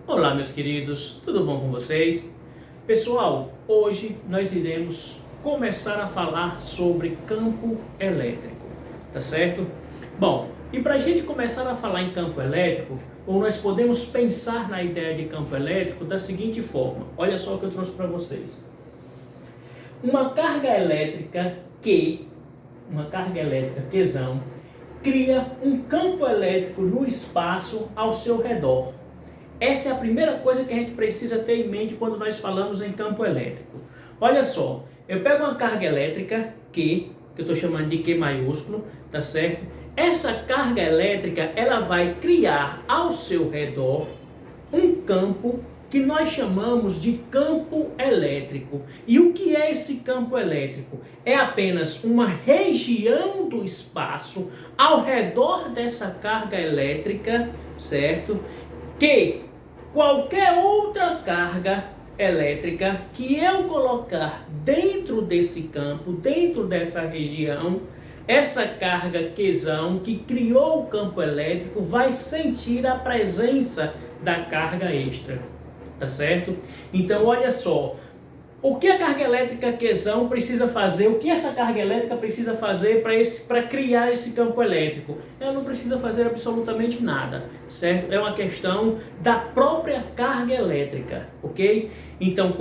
Olá, meus queridos, tudo bom com vocês? Pessoal, hoje nós iremos começar a falar sobre campo elétrico, tá certo? Bom, e para a gente começar a falar em campo elétrico, ou nós podemos pensar na ideia de campo elétrico da seguinte forma: olha só o que eu trouxe para vocês. Uma carga elétrica Qzão, cria um campo elétrico no espaço ao seu redor. Essa é a primeira coisa que a gente precisa ter em mente quando nós falamos em campo elétrico. Olha só, eu pego uma carga elétrica que eu estou chamando de Q maiúsculo, tá certo? Essa carga elétrica, ela vai criar ao seu redor um campo que nós chamamos de campo elétrico. E o que é esse campo elétrico? É apenas uma região do espaço ao redor dessa carga elétrica, certo? Que qualquer outra carga elétrica que eu colocar dentro desse campo, dentro dessa região, essa carga Qzão que criou o campo elétrico vai sentir a presença da carga extra. Tá certo? Então, olha só, o que a carga elétrica Qzão precisa fazer, o que essa carga elétrica precisa fazer para criar esse campo elétrico? Ela não precisa fazer absolutamente nada, certo? É uma questão da própria carga elétrica, ok? Então,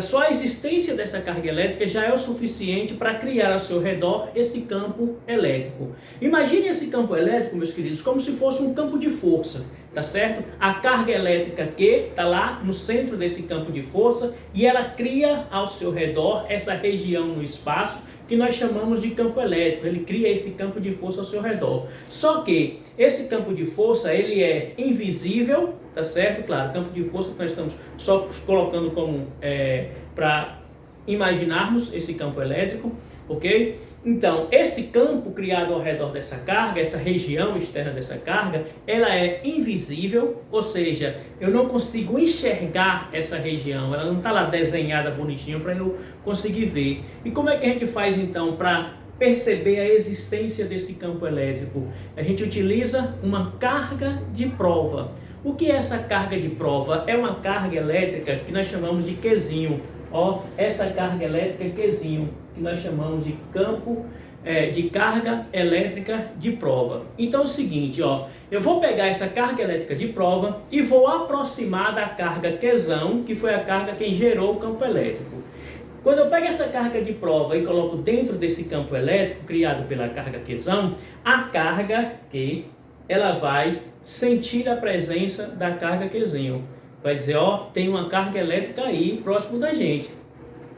só a existência dessa carga elétrica já é o suficiente para criar ao seu redor esse campo elétrico. Imagine esse campo elétrico, meus queridos, como se fosse um campo de força. Tá certo? A carga elétrica Q está lá no centro desse campo de força e ela cria ao seu redor essa região no espaço que nós chamamos de campo elétrico. Ele cria esse campo de força ao seu redor. Só que esse campo de força, ele é invisível, tá certo? Claro, campo de força que nós estamos só colocando como para imaginarmos esse campo elétrico, ok? Então, esse campo criado ao redor dessa carga, essa região externa dessa carga, ela é invisível, ou seja, eu não consigo enxergar essa região, ela não está lá desenhada bonitinho para eu conseguir ver. E como é que a gente faz então para perceber a existência desse campo elétrico? A gente utiliza uma carga de prova. O que é essa carga de prova? É uma carga elétrica que nós chamamos de Qzinho. Ó, essa carga elétrica Qzinho, que nós chamamos de campo de carga elétrica de prova. Então é o seguinte, ó, eu vou pegar essa carga elétrica de prova e vou aproximar da carga Qzão, que foi a carga que gerou o campo elétrico. Quando eu pego essa carga de prova e coloco dentro desse campo elétrico criado pela carga Qzão, a carga Q, ela vai sentir a presença da carga Qzinho. Vai dizer, ó, tem uma carga elétrica aí próximo da gente,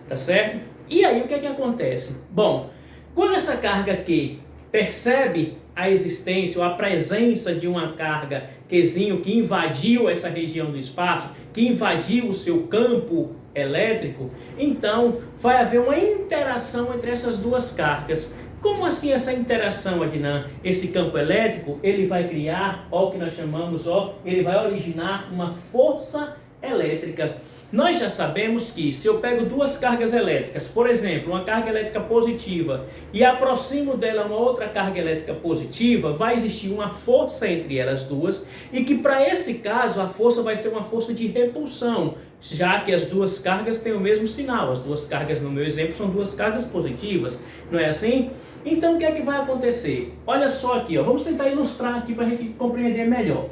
tá certo? E aí o que é que acontece? Bom, quando essa carga Q percebe a existência ou a presença de uma carga Qzinho que invadiu essa região do espaço, que invadiu o seu campo elétrico, então vai haver uma interação entre essas duas cargas. Como assim essa interação, Adnan? Esse campo elétrico, ele vai criar, ó, o que nós chamamos, ó, ele vai originar uma força elétrica. Nós já sabemos que se eu pego duas cargas elétricas, por exemplo, uma carga elétrica positiva, e aproximo dela uma outra carga elétrica positiva, vai existir uma força entre elas duas, e que para esse caso a força vai ser uma força de repulsão, já que as duas cargas têm o mesmo sinal. As duas cargas no meu exemplo são duas cargas positivas, não é assim? Então o que é que vai acontecer? Olha só aqui, ó, vamos tentar ilustrar aqui para a gente compreender melhor.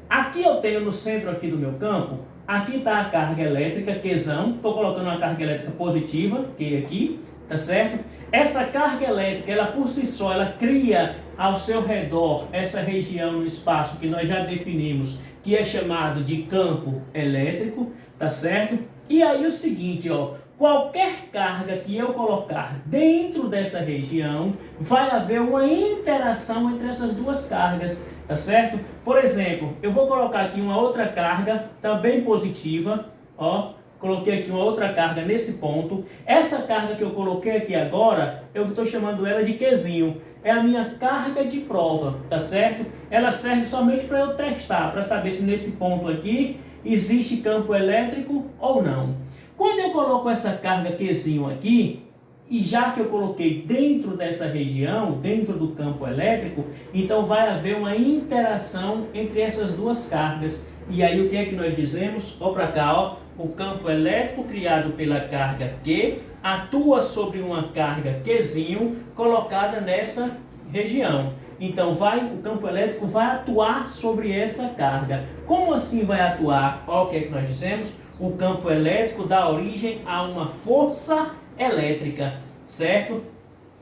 Aqui eu tenho no centro aqui do meu campo, aqui está a carga elétrica Qzão, estou colocando uma carga elétrica positiva, Q aqui, tá certo? Essa carga elétrica, ela por si só, ela cria ao seu redor essa região no espaço que nós já definimos, que é chamado de campo elétrico, tá certo? E aí o seguinte, ó, qualquer carga que eu colocar dentro dessa região, vai haver uma interação entre essas duas cargas, tá certo? Por exemplo, eu vou colocar aqui uma outra carga, também positiva, ó, coloquei aqui uma outra carga nesse ponto. Essa carga que eu coloquei aqui agora, eu estou chamando ela de Qzinho. É a minha carga de prova, tá certo? Ela serve somente para eu testar, para saber se nesse ponto aqui existe campo elétrico ou não. Quando eu coloco essa carga Qzinho aqui, e já que eu coloquei dentro dessa região, dentro do campo elétrico, então vai haver uma interação entre essas duas cargas. E aí o que é que nós dizemos? Ó para cá, ó. O campo elétrico criado pela carga Q atua sobre uma carga Qzinho colocada nessa região. Então o campo elétrico vai atuar sobre essa carga. Como assim vai atuar? Ó, o que é que nós dizemos? O campo elétrico dá origem a uma força elétrica, certo?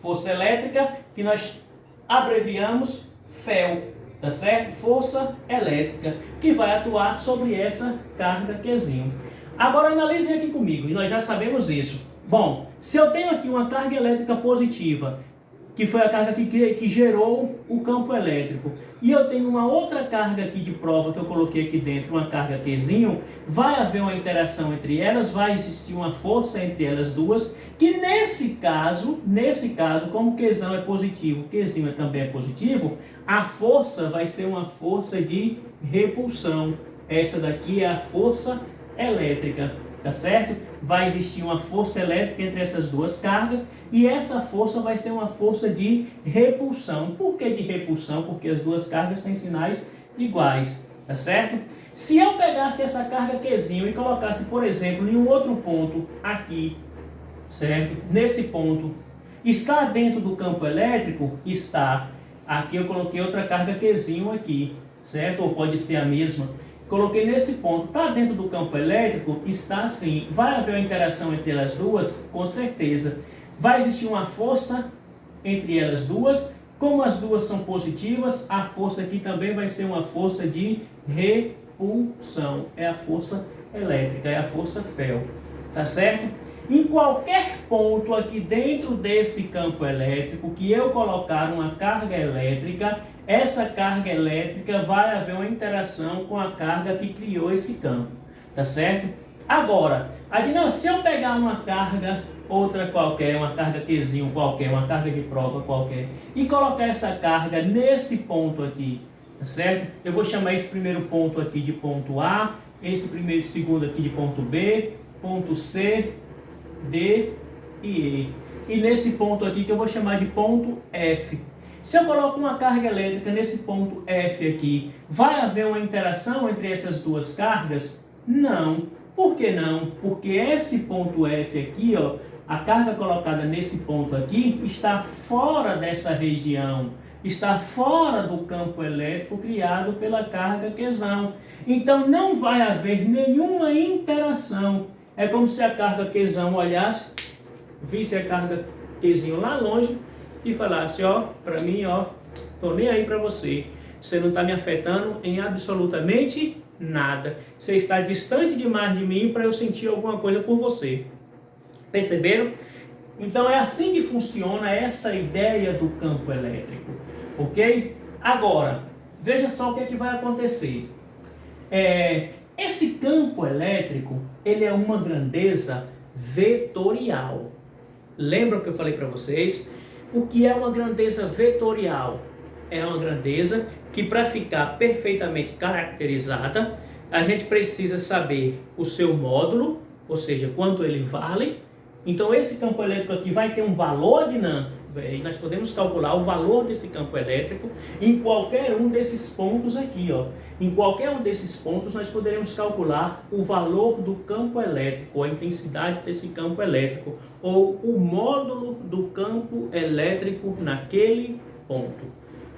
Força elétrica que nós abreviamos FEL, tá certo? Força elétrica que vai atuar sobre essa carga Qzinho. Agora analisem aqui comigo, e nós já sabemos isso. Bom, se eu tenho aqui uma carga elétrica positiva, que foi a carga que gerou o campo elétrico, e eu tenho uma outra carga aqui de prova que eu coloquei aqui dentro, uma carga Qzinho, vai haver uma interação entre elas, vai existir uma força entre elas duas, que nesse caso, como Qzão é positivo, Qzinho também é positivo, a força vai ser uma força de repulsão. Essa daqui é a força elétrica, tá certo? Vai existir uma força elétrica entre essas duas cargas e essa força vai ser uma força de repulsão. Por que de repulsão? Porque as duas cargas têm sinais iguais, tá certo? Se eu pegasse essa carga Qzinho e colocasse, por exemplo, em um outro ponto aqui, certo? Nesse ponto, está dentro do campo elétrico? Está. Aqui eu coloquei outra carga Qzinho aqui, certo? Ou pode ser a mesma. Coloquei nesse ponto, está dentro do campo elétrico? Está sim. Vai haver uma interação entre elas duas? Com certeza. Vai existir uma força entre elas duas. Como as duas são positivas, a força aqui também vai ser uma força de repulsão. É a força elétrica, é a força FEL. Tá certo? Em qualquer ponto aqui dentro desse campo elétrico que eu colocar uma carga elétrica, essa carga elétrica vai haver uma interação com a carga que criou esse campo, tá certo? Agora, Adnan, se eu pegar uma carga, outra qualquer, uma carga Qzinho qualquer, uma carga de prova qualquer, e colocar essa carga nesse ponto aqui, tá certo? Eu vou chamar esse primeiro ponto aqui de ponto A, esse segundo aqui de ponto B, ponto C, D e E. E nesse ponto aqui que eu vou chamar de ponto F. Se eu coloco uma carga elétrica nesse ponto F aqui, vai haver uma interação entre essas duas cargas? Não. Por que não? Porque esse ponto F aqui, ó, a carga colocada nesse ponto aqui, está fora dessa região. Está fora do campo elétrico criado pela carga Qzão. Então não vai haver nenhuma interação. É como se a carga Qzão olhasse, visse a carga Qzinho lá longe e falasse, ó, para mim, ó, tô nem aí para você. Você não está me afetando em absolutamente nada. Você está distante demais de mim para eu sentir alguma coisa por você. Perceberam? Então é assim que funciona essa ideia do campo elétrico. Ok? Agora, veja só o que é que vai acontecer. Esse campo elétrico, ele é uma grandeza vetorial. Lembra o que eu falei para vocês? O que é uma grandeza vetorial? É uma grandeza que, para ficar perfeitamente caracterizada, a gente precisa saber o seu módulo, ou seja, quanto ele vale. Então esse campo elétrico aqui vai ter um valor dinâmico. E nós podemos calcular o valor desse campo elétrico em qualquer um desses pontos aqui, ó. Em qualquer um desses pontos nós poderemos calcular o valor do campo elétrico, a intensidade desse campo elétrico, ou o módulo do campo elétrico naquele ponto.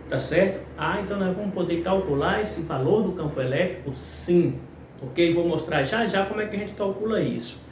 Tá certo? Então nós vamos poder calcular esse valor do campo elétrico? Sim. Ok? Vou mostrar já já como é que a gente calcula isso.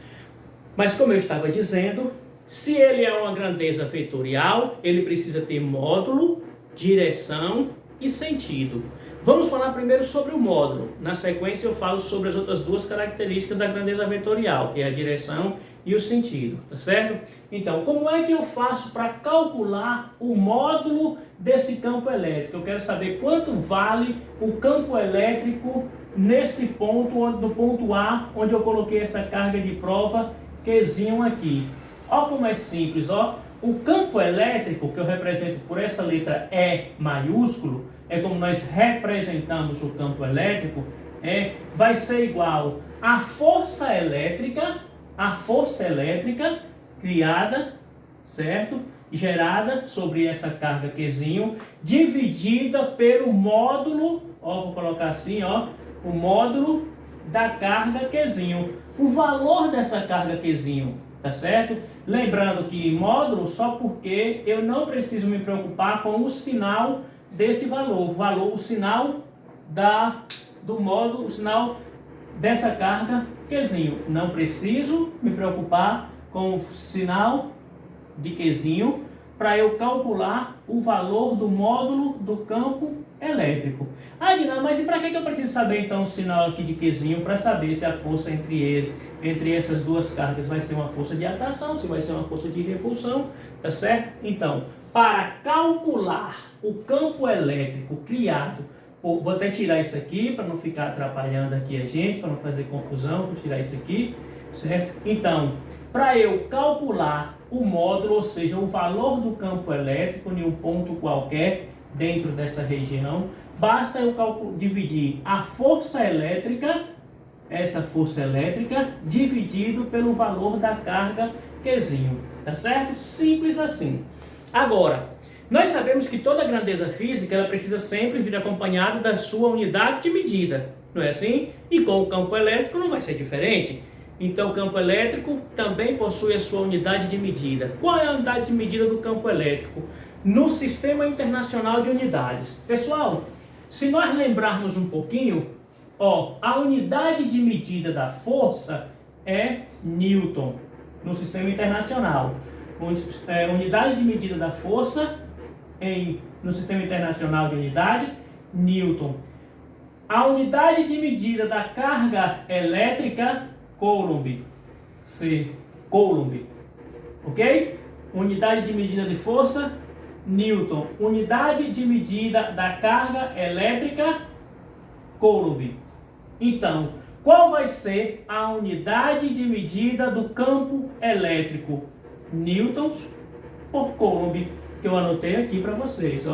Mas como eu estava dizendo, se ele é uma grandeza vetorial, ele precisa ter módulo, direção e sentido. Vamos falar primeiro sobre o módulo. Na sequência eu falo sobre as outras duas características da grandeza vetorial, que é a direção e o sentido, tá certo? Então, como é que eu faço para calcular o módulo desse campo elétrico? Eu quero saber quanto vale o campo elétrico nesse ponto, no ponto A, onde eu coloquei essa carga de prova Qzinho aqui. Olha como é simples, ó. O campo elétrico, que eu represento por essa letra E maiúsculo, é como nós representamos o campo elétrico, vai ser igual à força elétrica criada, certo? Gerada sobre essa carga Qzinho, dividida pelo módulo, ó, vou colocar assim, ó, o módulo da carga Qzinho, o valor dessa carga Qzinho, tá certo? Lembrando que módulo só porque eu não preciso me preocupar com o sinal desse valor, o sinal do módulo, o sinal dessa carga Qzinho. Não preciso me preocupar com o sinal de Qzinho para eu calcular o valor do módulo do campo elétrico. Ah, Dinan, mas e para que eu preciso saber então o sinal aqui de Qzinho para saber se a força entre essas duas cargas vai ser uma força de atração, se vai ser uma força de repulsão, tá certo? Então, para calcular o campo elétrico criado, vou até tirar isso aqui para não ficar atrapalhando aqui a gente, para não fazer confusão, vou tirar isso aqui, certo? Então, para eu calcular o módulo, ou seja, o valor do campo elétrico em um ponto qualquer dentro dessa região, basta eu dividir a força elétrica, essa força elétrica, dividido pelo valor da carga Qzinho, tá certo? Simples assim. Agora, nós sabemos que toda grandeza física ela precisa sempre vir acompanhada da sua unidade de medida, não é assim? E com o campo elétrico não vai ser diferente. Então, o campo elétrico também possui a sua unidade de medida. Qual é a unidade de medida do campo elétrico? No Sistema Internacional de Unidades. Pessoal, se nós lembrarmos um pouquinho, a unidade de medida da força é Newton, no Sistema Internacional. Unidade de medida da força no Sistema Internacional de Unidades, Newton. A unidade de medida da carga elétrica, Coulomb. Coulomb. Ok? Unidade de medida de força, Newton. Unidade de medida da carga elétrica, Coulomb. Então, qual vai ser a unidade de medida do campo elétrico? Newtons por Coulomb, que eu anotei aqui para vocês,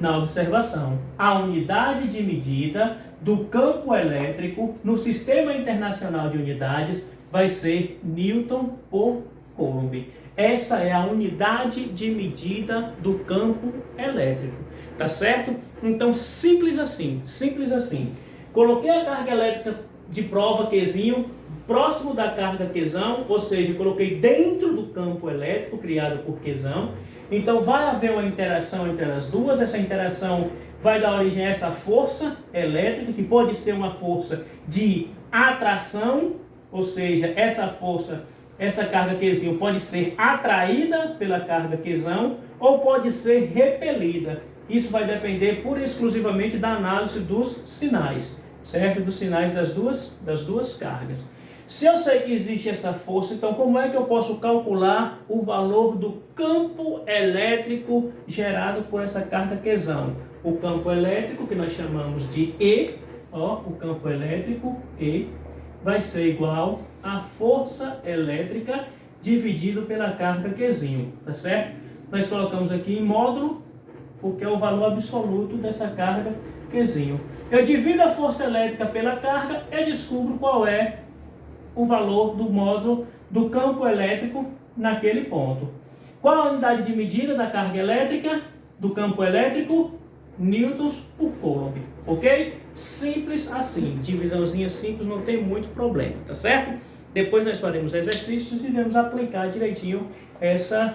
na observação. A unidade de medida do campo elétrico no Sistema Internacional de Unidades vai ser Newton por Coulomb. Essa é a unidade de medida do campo elétrico, tá certo? Então, simples assim, simples assim. Coloquei a carga elétrica de prova Qzinho próximo da carga Qzão, ou seja, coloquei dentro do campo elétrico criado por Qzão. Então vai haver uma interação entre as duas, essa interação vai dar origem a essa força elétrica, que pode ser uma força de atração, ou seja, essa carga Qzinho pode ser atraída pela carga Qzão ou pode ser repelida. Isso vai depender pura e exclusivamente da análise dos sinais, certo? Dos sinais das duas cargas. Se eu sei que existe essa força, então como é que eu posso calcular o valor do campo elétrico gerado por essa carga Qzão? O campo elétrico, que nós chamamos de E, o campo elétrico E, vai ser igual a força elétrica dividido pela carga Qzinho, tá certo? Nós colocamos aqui em módulo, porque é o valor absoluto dessa carga Qzinho. Eu divido a força elétrica pela carga e descubro qual é o valor do módulo do campo elétrico naquele ponto. Qual a unidade de medida da carga elétrica do campo elétrico? Newtons por Coulomb, ok? Simples assim, divisãozinha simples, não tem muito problema, tá certo? Depois nós faremos exercícios e vamos aplicar direitinho essa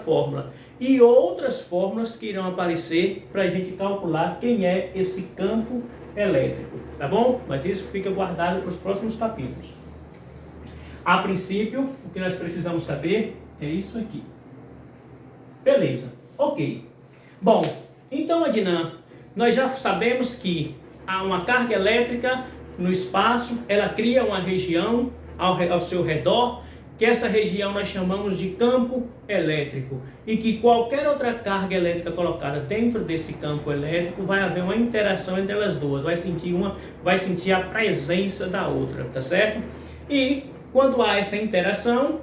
fórmula. E outras fórmulas que irão aparecer para a gente calcular quem é esse campo elétrico, tá bom? Mas isso fica guardado para os próximos capítulos. A princípio, o que nós precisamos saber é isso aqui. Beleza, ok. Bom, então, Adnan, nós já sabemos que há uma carga elétrica no espaço, ela cria uma região ao seu redor, que essa região nós chamamos de campo elétrico, e que qualquer outra carga elétrica colocada dentro desse campo elétrico vai haver uma interação entre elas duas, vai sentir a presença da outra, tá certo? E quando há essa interação,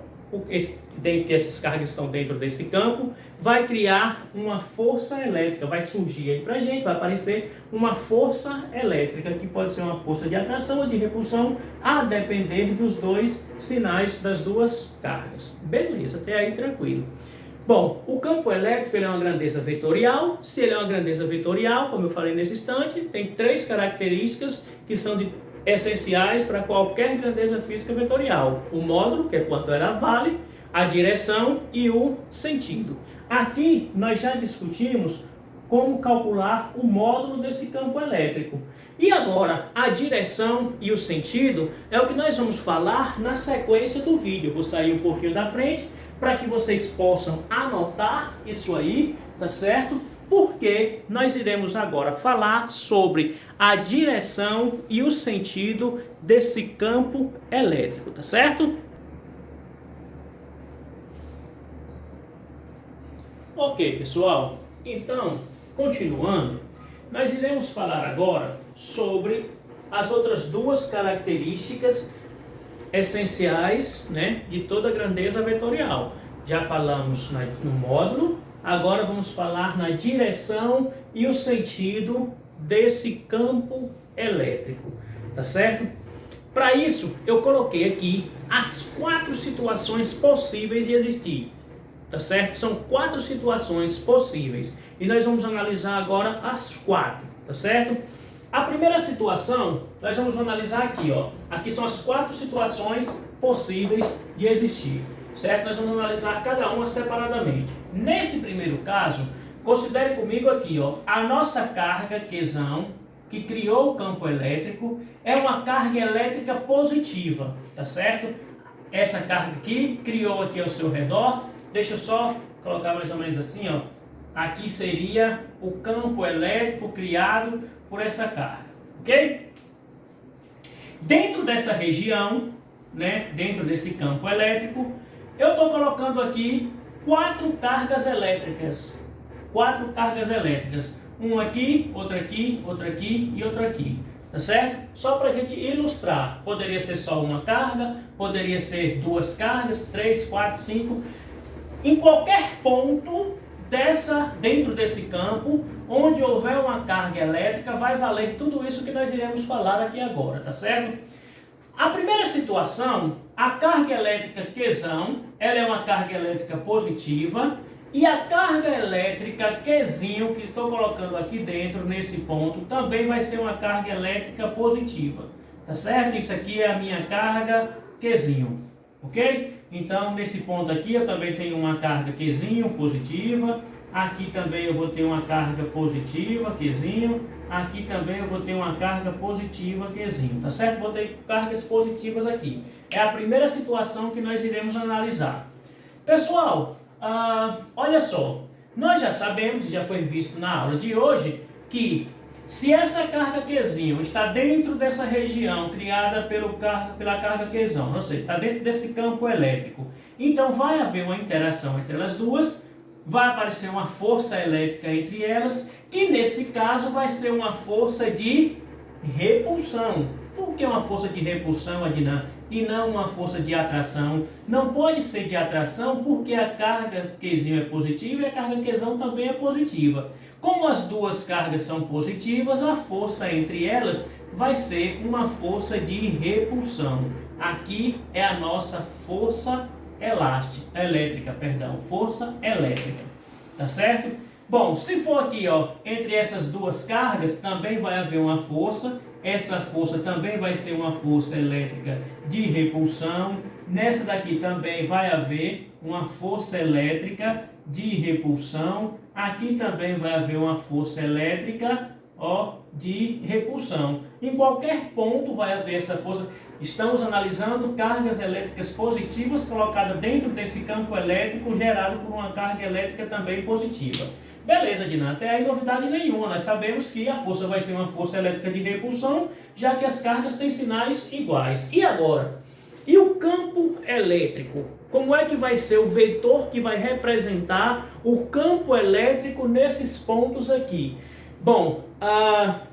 que essas cargas estão dentro desse campo, vai criar uma força elétrica, vai surgir aí pra gente, vai aparecer uma força elétrica, que pode ser uma força de atração ou de repulsão, a depender dos dois sinais das duas cargas. Beleza, até aí tranquilo. Bom, o campo elétrico ele é uma grandeza vetorial. Se ele é uma grandeza vetorial, como eu falei nesse instante, tem três características que são essenciais para qualquer grandeza física vetorial. O módulo, que é quanto ela vale, a direção e o sentido. Aqui nós já discutimos como calcular o módulo desse campo elétrico. E agora, a direção e o sentido é o que nós vamos falar na sequência do vídeo. Eu vou sair um pouquinho da frente para que vocês possam anotar isso aí, tá certo? Porque nós iremos agora falar sobre a direção e o sentido desse campo elétrico, tá certo? Ok, pessoal. Então, continuando, nós iremos falar agora sobre as outras duas características essenciais, né, de toda grandeza vetorial. Já falamos no módulo, agora vamos falar na direção e o sentido desse campo elétrico, tá certo? Para isso, eu coloquei aqui as 4 situações possíveis de existir, tá certo? São 4 situações possíveis e nós vamos analisar agora as 4, tá certo? A primeira situação, nós vamos analisar aqui, ó. Aqui são as 4 situações possíveis de existir, certo? Nós vamos analisar cada uma separadamente. Nesse primeiro caso, considere comigo aqui, ó, a nossa carga Qzão, que criou o campo elétrico, é uma carga elétrica positiva, tá certo? Essa carga aqui criou aqui ao seu redor. Deixa eu só colocar mais ou menos assim, ó. Aqui seria o campo elétrico criado por essa carga, ok? Dentro dessa região, né, dentro desse campo elétrico, eu estou colocando aqui 4 cargas elétricas. 4 cargas elétricas. Uma aqui, outra aqui, outra aqui e outra aqui. Tá certo? Só para a gente ilustrar. Poderia ser só uma carga, poderia ser 2 cargas, 3, 4, 5. Em qualquer ponto dentro desse campo, onde houver uma carga elétrica, vai valer tudo isso que nós iremos falar aqui agora, tá certo? A primeira situação, a carga elétrica Qzão, ela é uma carga elétrica positiva, e a carga elétrica Qzinho, que estou colocando aqui dentro, nesse ponto, também vai ser uma carga elétrica positiva, tá certo? Isso aqui é a minha carga Qzinho, ok? Então, nesse ponto aqui, eu também tenho uma carga Qzinho positiva. Aqui também eu vou ter uma carga positiva Qzinho. Aqui também eu vou ter uma carga positiva Qzinho, tá certo? Vou ter cargas positivas aqui. É a primeira situação que nós iremos analisar. Pessoal, olha só. Nós já sabemos, e já foi visto na aula de hoje, que se essa carga Qzinho está dentro dessa região criada pela carga Qzão, ou seja, está dentro desse campo elétrico, então vai haver uma interação entre elas duas, vai aparecer uma força elétrica entre elas, que nesse caso vai ser uma força de repulsão. Por que uma força de repulsão, Adnan, e não uma força de atração? Não pode ser de atração porque a carga Qzinho é positiva e a carga Qzão também é positiva. Como as duas cargas são positivas, a força entre elas vai ser uma força de repulsão. Aqui é a nossa força elétrica, força elétrica, tá certo? Bom, se for aqui, ó, entre essas duas cargas, também vai haver uma força. Essa força também vai ser uma força elétrica de repulsão. Nessa daqui também vai haver uma força elétrica de repulsão. Aqui também vai haver uma força elétrica, ó, de repulsão. Em qualquer ponto vai haver essa força. Estamos analisando cargas elétricas positivas colocadas dentro desse campo elétrico gerado por uma carga elétrica também positiva. Beleza, Adnan, até aí novidade nenhuma. Nós sabemos que a força vai ser uma força elétrica de repulsão, já que as cargas têm sinais iguais. E agora? E o campo elétrico? Como é que vai ser o vetor que vai representar o campo elétrico nesses pontos aqui? Bom,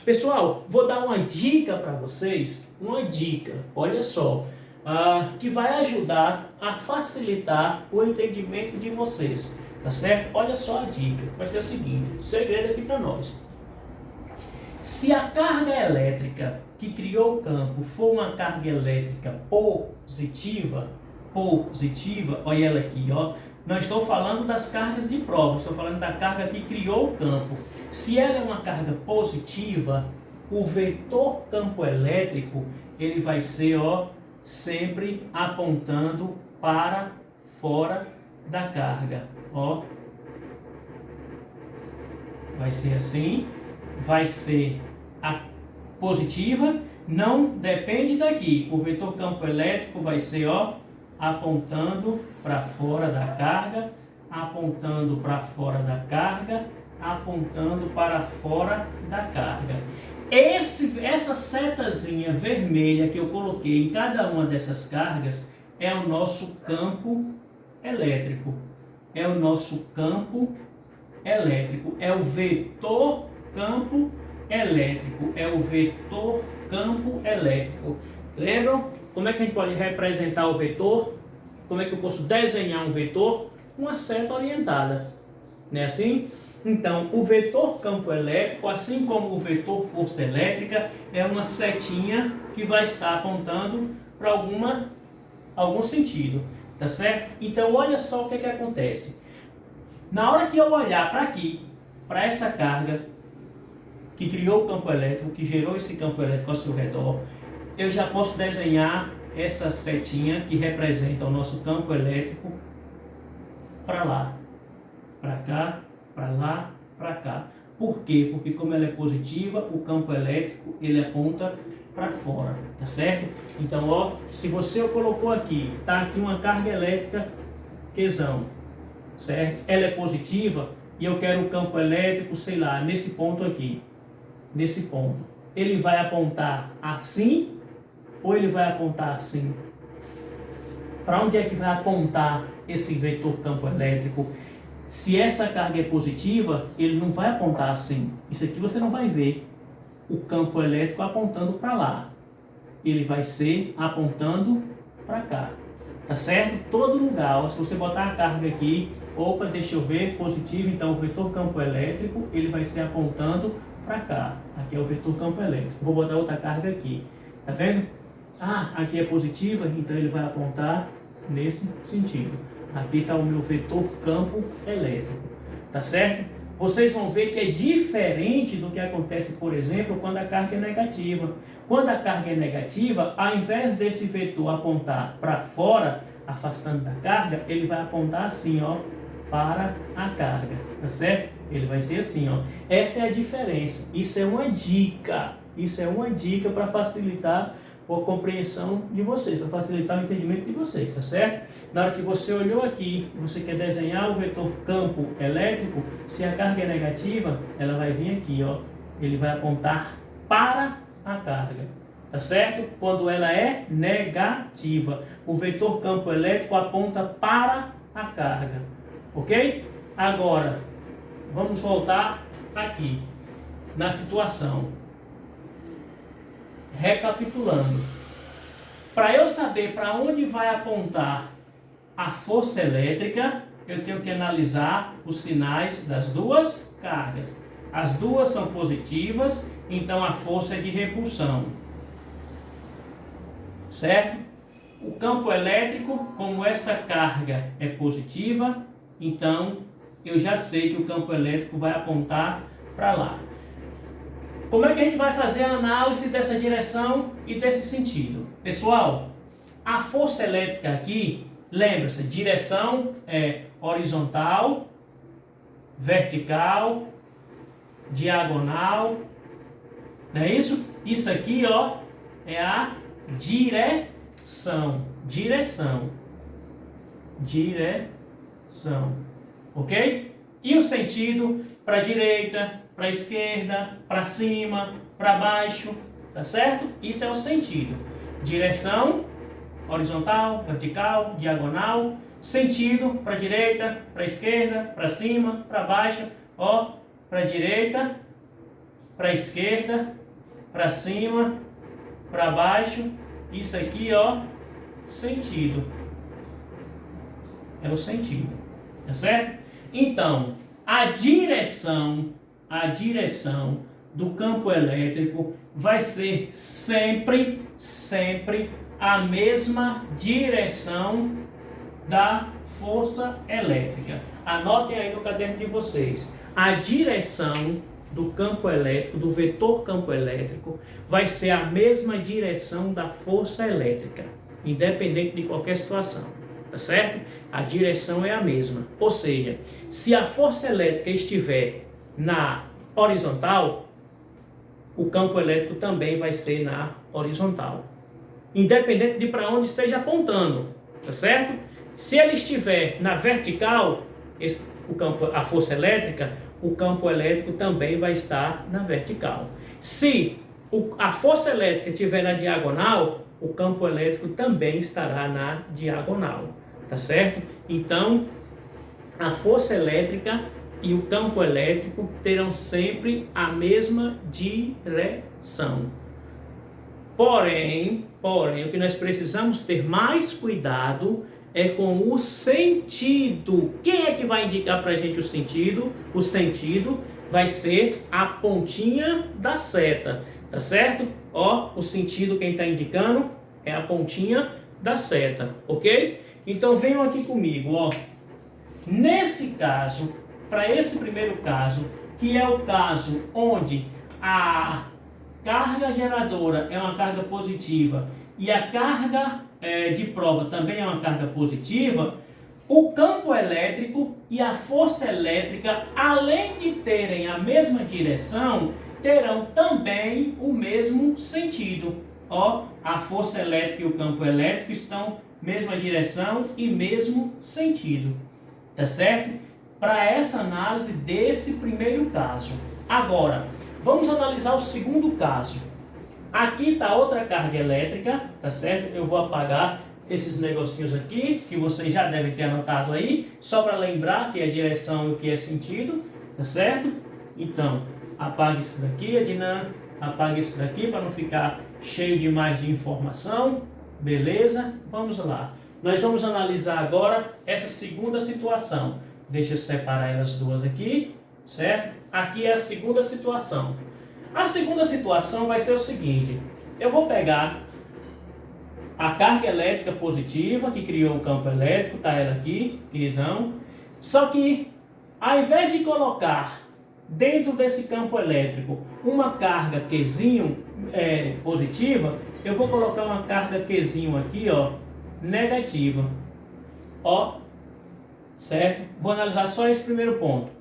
pessoal, vou dar uma dica para vocês, olha só, que vai ajudar a facilitar o entendimento de vocês, tá certo? Olha só a dica, vai ser o seguinte, segredo aqui para nós. Se a carga elétrica que criou o campo for uma carga elétrica positiva, olha ela aqui, ó, Não estou falando das cargas de prova, estou falando da carga que criou o campo. Se ela é uma carga positiva, o vetor campo elétrico, ele vai ser, ó, sempre apontando para fora da carga, ó. Vai ser assim, vai ser a positiva, não depende daqui. O vetor campo elétrico vai ser, ó, apontando para fora da carga, apontando para fora da carga, apontando para fora da carga. Essa setazinha vermelha que eu coloquei em cada uma dessas cargas é o nosso campo elétrico. É o nosso campo elétrico. É o vetor campo elétrico. É o vetor campo elétrico. Lembram? Como é que a gente pode representar o vetor? Como é que eu posso desenhar um vetor? Uma seta orientada. Não é assim? Então, o vetor campo elétrico, assim como o vetor força elétrica, é uma setinha que vai estar apontando para algum sentido, tá certo? Então, olha só o que acontece. Na hora que eu olhar para aqui, para essa carga que criou o campo elétrico, que gerou esse campo elétrico ao seu redor, eu já posso desenhar essa setinha que representa o nosso campo elétrico para lá, para cá, para lá, para cá. Por quê? Porque como ela é positiva, o campo elétrico ele aponta para fora, tá certo? Então, ó, se você colocou aqui, tá aqui uma carga elétrica Qzão, certo? Ela é positiva e eu quero o campo elétrico, sei lá, nesse ponto aqui, nesse ponto. Ele vai apontar assim ou ele vai apontar assim? Para onde é que vai apontar esse vetor campo elétrico? Se essa carga é positiva, ele não vai apontar assim. Isso aqui você não vai ver o campo elétrico apontando para lá. Ele vai ser apontando para cá. Tá certo? Todo lugar. Ó, se você botar a carga aqui, opa, deixa eu ver, positivo, então o vetor campo elétrico, ele vai ser apontando para cá. Aqui é o vetor campo elétrico. Vou botar outra carga aqui. Tá vendo? Ah, aqui é positiva, então ele vai apontar nesse sentido. Aqui está o meu vetor campo elétrico, tá certo? Vocês vão ver que é diferente do que acontece, por exemplo, quando a carga é negativa. Quando a carga é negativa, ao invés desse vetor apontar para fora, afastando da carga, ele vai apontar assim, ó, para a carga, tá certo? Ele vai ser assim, ó. Essa é a diferença. Isso é uma dica. Isso é uma dica para facilitar a compreensão de vocês, para facilitar o entendimento de vocês, tá certo? Na hora que você olhou aqui, você quer desenhar o vetor campo elétrico, se a carga é negativa, ela vai vir aqui, ó, ele vai apontar para a carga, tá certo? Quando ela é negativa, o vetor campo elétrico aponta para a carga, ok? Agora, vamos voltar aqui, na situação. Recapitulando, para eu saber para onde vai apontar a força elétrica, eu tenho que analisar os sinais das duas cargas. As duas são positivas, então a força é de repulsão, certo? O campo elétrico, como essa carga é positiva, então eu já sei que o campo elétrico vai apontar para lá. Como é que a gente vai fazer a análise dessa direção e desse sentido? Pessoal, a força elétrica aqui, lembra-se, direção é horizontal, vertical, diagonal, não é isso? Isso aqui, ó, é a direção, ok? E o sentido para a direita, para a esquerda, para cima, para baixo, tá certo? Isso é o sentido. Direção, horizontal, vertical, diagonal. Sentido, para a direita, para a esquerda, para cima, para baixo. Ó, para a direita, para a esquerda, para cima, para baixo. Isso aqui, ó, sentido. É o sentido, tá certo? Então, a direção do campo elétrico vai ser sempre a mesma direção da força elétrica. Anotem aí no caderno de vocês. A direção do campo elétrico, do vetor campo elétrico, vai ser a mesma direção da força elétrica, independente de qualquer situação, tá certo? A direção é a mesma. Ou seja, se a força elétrica estiver na horizontal, o campo elétrico também vai ser na horizontal, independente de para onde esteja apontando, tá certo? Se ele estiver na vertical, a força elétrica, o campo elétrico também vai estar na vertical. Se a força elétrica estiver na diagonal, o campo elétrico também estará na diagonal, tá certo? Então, a força elétrica e o campo elétrico terão sempre a mesma direção. Porém, o que nós precisamos ter mais cuidado é com o sentido. Quem é que vai indicar para a gente o sentido? O sentido vai ser a pontinha da seta, tá certo? Ó, o sentido quem está indicando é a pontinha da seta, ok? Então venham aqui comigo, ó. Nesse caso, para esse primeiro caso, que é o caso onde a carga geradora é uma carga positiva e a carga de prova também é uma carga positiva, o campo elétrico e a força elétrica, além de terem a mesma direção, terão também o mesmo sentido. Ó, a força elétrica e o campo elétrico estão mesma direção e mesmo sentido, tá certo? Para essa análise desse primeiro caso. Agora, vamos analisar o segundo caso. Aqui está outra carga elétrica, tá certo? Eu vou apagar esses negocinhos aqui, que vocês já devem ter anotado aí, só para lembrar que é direção e o que é sentido, tá certo? Então, apague isso daqui, Ednan, apague isso daqui para não ficar cheio demais de informação, beleza? Vamos lá. Nós vamos analisar agora essa segunda situação. Deixa eu separar elas duas aqui, certo? Aqui é a segunda situação. A segunda situação vai ser o seguinte: eu vou pegar a carga elétrica positiva que criou o campo elétrico, tá ela aqui, quizão. Só que, ao invés de colocar dentro desse campo elétrico uma carga Qzinho positiva, eu vou colocar uma carga Qzinho aqui, ó, negativa. Ó, certo? Vou analisar só esse primeiro ponto.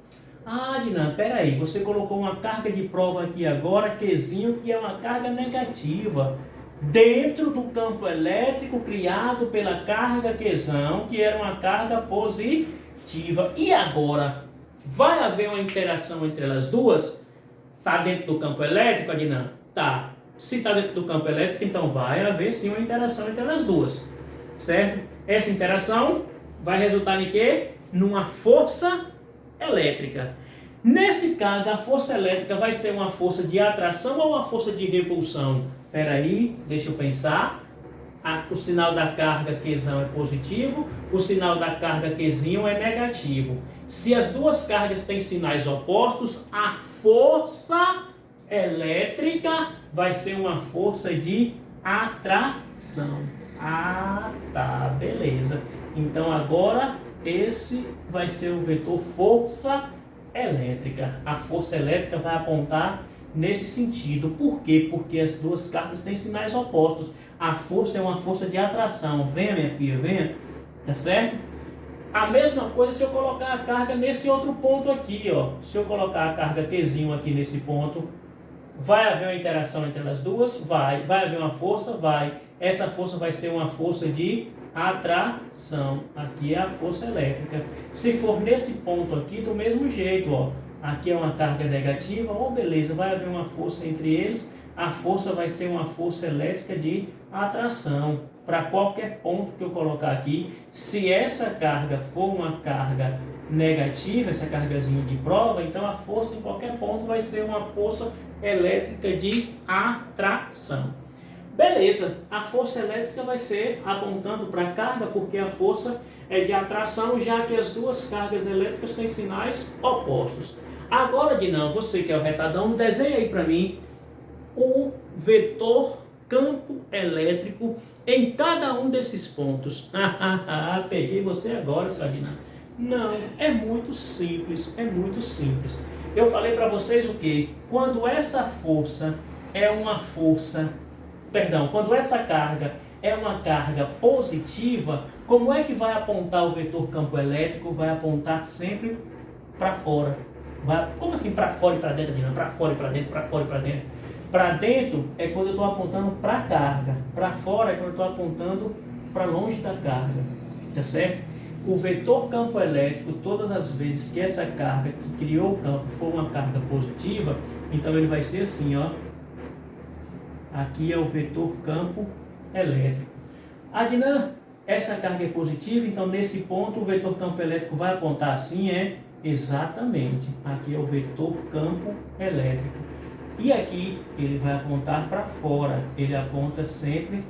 Ah, Dinan, peraí, você colocou uma carga de prova aqui agora, Qzinho, que é uma carga negativa, dentro do campo elétrico criado pela carga Qzão, que era uma carga positiva. E agora, vai haver uma interação entre elas duas? Está dentro do campo elétrico, Dinan? Tá. Se está dentro do campo elétrico, então vai haver sim uma interação entre elas duas, certo? Essa interação vai resultar em quê? Numa força elétrica. Nesse caso, a força elétrica vai ser uma força de atração ou uma força de repulsão? Espera aí, deixa eu pensar. O sinal da carga Qzão é positivo, o sinal da carga Qzinho é negativo. Se as duas cargas têm sinais opostos, a força elétrica vai ser uma força de atração. Ah, tá, beleza. Então agora esse vai ser o vetor força elétrica. A força elétrica vai apontar nesse sentido. Por quê? Porque as duas cargas têm sinais opostos. A força é uma força de atração. Venha, minha filha, venha. Tá certo? A mesma coisa se eu colocar a carga nesse outro ponto aqui, ó. Se eu colocar a carga Qzinho aqui nesse ponto, vai haver uma interação entre as duas? Vai. Vai haver uma força? Vai. Essa força vai ser uma força de atração. Aqui é a força elétrica. Se for nesse ponto aqui, do mesmo jeito, ó. Aqui é uma carga negativa, oh, beleza, vai haver uma força entre eles. A força vai ser uma força elétrica de atração. Para qualquer ponto que eu colocar aqui, se essa carga for uma carga negativa, essa cargazinha de prova, então a força em qualquer ponto vai ser uma força elétrica de atração. Beleza, a força elétrica vai ser apontando para a carga, porque a força é de atração, já que as duas cargas elétricas têm sinais opostos. Agora, Dinan, você que é o retardão, desenha aí para mim o vetor campo elétrico em cada um desses pontos. Peguei você agora, seu Adinã. Não, é muito simples, é muito simples. Eu falei para vocês o quê? Quando essa força é uma força, perdão, quando essa carga é uma carga positiva, como é que vai apontar o vetor campo elétrico? Vai apontar sempre para fora. Como assim para fora e para dentro? Para fora e para dentro, para fora e para dentro. Para dentro é quando eu estou apontando para a carga. Para fora é quando eu estou apontando para longe da carga. Tá certo? O vetor campo elétrico, todas as vezes que essa carga que criou o campo for uma carga positiva, então ele vai ser assim, ó. Aqui é o vetor campo elétrico. Adnan, essa carga é positiva, então nesse ponto o vetor campo elétrico vai apontar assim, é? Exatamente. Aqui é o vetor campo elétrico. E aqui ele vai apontar para fora, ele aponta sempre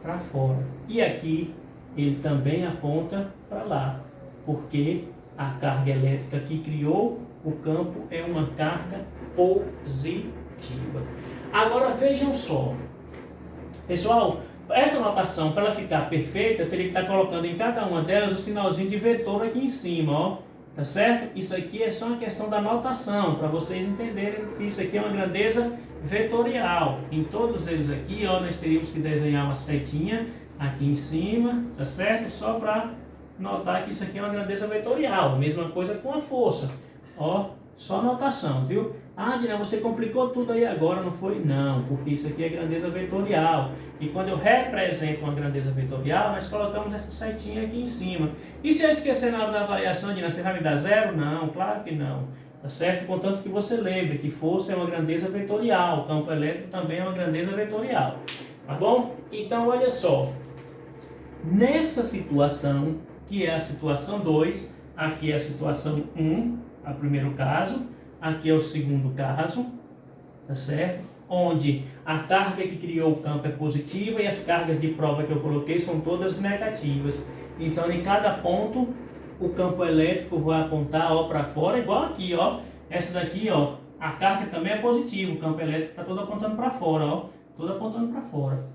para fora. E aqui ele também aponta para lá, porque a carga elétrica que criou o campo é uma carga positiva. Agora vejam só, pessoal, essa notação, para ela ficar perfeita, eu teria que estar colocando em cada uma delas o sinalzinho de vetor aqui em cima, ó. Tá certo? Isso aqui é só uma questão da notação, para vocês entenderem que isso aqui é uma grandeza vetorial. Em todos eles aqui, ó, nós teríamos que desenhar uma setinha aqui em cima, tá certo? Só para notar que isso aqui é uma grandeza vetorial. Mesma coisa com a força. Ó, só notação, viu? Ah, Dina, você complicou tudo aí agora, não foi? Não, porque isso aqui é grandeza vetorial. E quando eu represento uma grandeza vetorial, nós colocamos essa setinha aqui em cima. E se eu esquecer na hora da avaliação, Dina, você vai me dar zero? Não, claro que não. Tá certo? Contanto que você lembre que força é uma grandeza vetorial, campo elétrico também é uma grandeza vetorial. Tá bom? Então, olha só. Nessa situação, que é a situação 2, aqui é a situação 1, o primeiro caso. Aqui é o segundo caso, tá certo? Onde a carga que criou o campo é positiva e as cargas de prova que eu coloquei são todas negativas. Então, em cada ponto, o campo elétrico vai apontar ó para fora, igual aqui, ó. Essa daqui, ó, a carga também é positiva, o campo elétrico está todo apontando para fora, ó. Todo apontando para fora.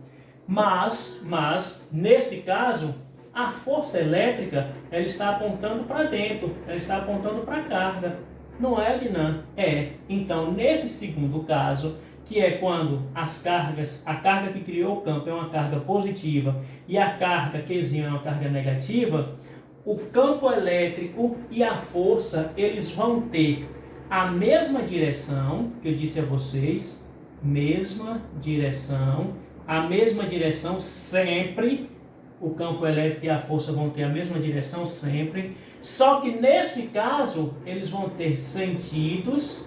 Mas, nesse caso, a força elétrica, ela está apontando para dentro, ela está apontando para a carga. Não é, Adnan? É. Então, nesse segundo caso, que é quando as cargas, a carga que criou o campo é uma carga positiva e a carga Qzinho é uma carga negativa, o campo elétrico e a força, eles vão ter a mesma direção, que eu disse a vocês, mesma direção, a mesma direção sempre. O campo elétrico e a força vão ter a mesma direção sempre, só que nesse caso eles vão ter sentidos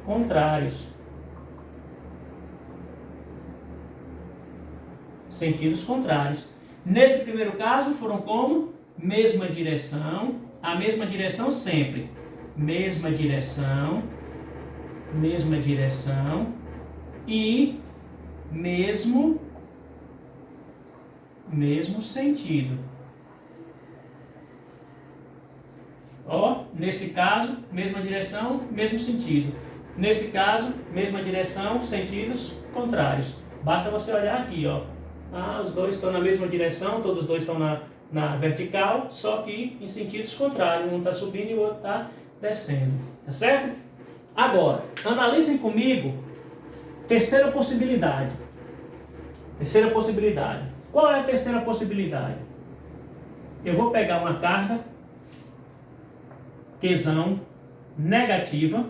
contrários. Sentidos contrários. Nesse primeiro caso foram como? Mesma direção, a mesma direção sempre. Mesma direção e mesmo sentido. Ó, nesse caso, mesma direção, mesmo sentido. Nesse caso, mesma direção, sentidos contrários. Basta você olhar aqui, ó. Ah, os dois estão na mesma direção, todos os dois estão na vertical, só que em sentidos contrários. Um está subindo e o outro está descendo. Tá certo? Agora, analisem comigo terceira possibilidade. Terceira possibilidade. Qual é a terceira possibilidade? Eu vou pegar uma carga Qzão negativa,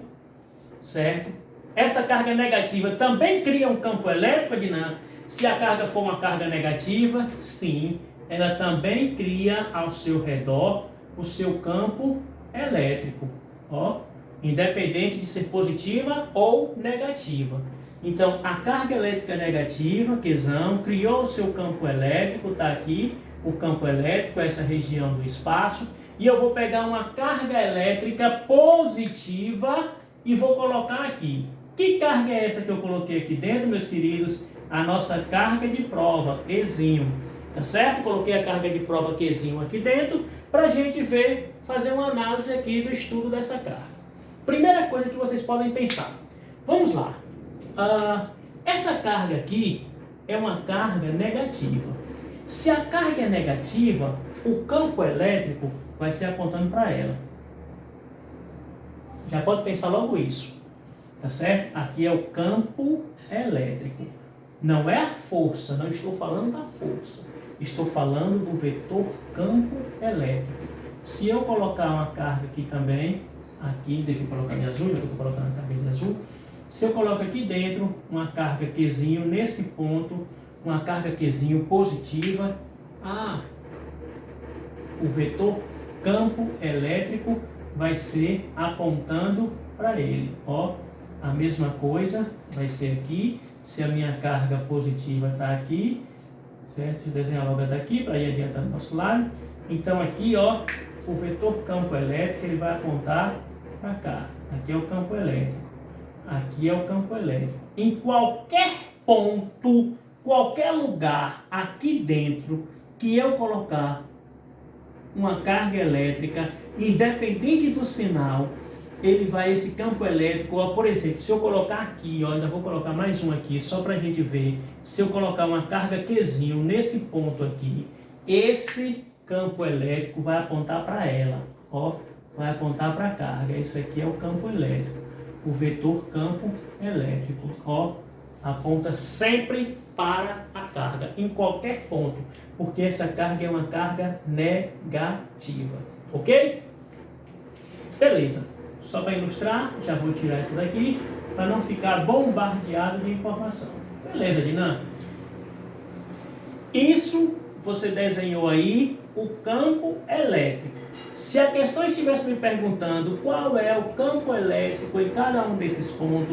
certo? Essa carga negativa também cria um campo elétrico, Adnan? Se a carga for uma carga negativa, sim, ela também cria ao seu redor o seu campo elétrico, ó, independente de ser positiva ou negativa. Então, a carga elétrica negativa, Qzão, criou o seu campo elétrico, está aqui, o campo elétrico, essa região do espaço, e eu vou pegar uma carga elétrica positiva e vou colocar aqui. Que carga é essa que eu coloquei aqui dentro, meus queridos? A nossa carga de prova, Qzinho, tá certo? Coloquei a carga de prova Qzinho aqui dentro, para a gente ver, fazer uma análise aqui do estudo dessa carga. Primeira coisa que vocês podem pensar, vamos lá. Essa carga aqui é uma carga negativa. Se a carga é negativa, o campo elétrico vai ser apontando para ela. Já pode pensar logo isso, tá certo? Aqui é o campo elétrico. Não é a força, não estou falando da força. Estou falando do vetor campo elétrico. Se eu colocar uma carga aqui também, aqui, deixa eu colocar de azul, já que eu estou colocando a carga de azul. Se eu coloco aqui dentro uma carga Qzinho nesse ponto, uma carga Qzinho positiva, o vetor campo elétrico vai ser apontando para ele. Ó, a mesma coisa vai ser aqui. Se a minha carga positiva está aqui, certo? Deixa eu desenhar logo daqui para ir adiantando o nosso lado. Então aqui, ó, o vetor campo elétrico ele vai apontar para cá. Aqui é o campo elétrico. Aqui é o campo elétrico. Em qualquer ponto, qualquer lugar aqui dentro que eu colocar uma carga elétrica, independente do sinal, ele vai, esse campo elétrico, ó, por exemplo, se eu colocar aqui, ó, ainda vou colocar mais um aqui, só para a gente ver, se eu colocar uma carga Qzinho nesse ponto aqui, esse campo elétrico vai apontar para ela, ó, vai apontar para a carga. Esse aqui é o campo elétrico, o vetor campo elétrico, ó, aponta sempre para a carga, em qualquer ponto, porque essa carga é uma carga negativa, ok? Beleza, só para ilustrar, já vou tirar isso daqui, para não ficar bombardeado de informação. Beleza, Dinan? Isso você desenhou aí o campo elétrico. Se a questão estivesse me perguntando qual é o campo elétrico em cada um desses pontos,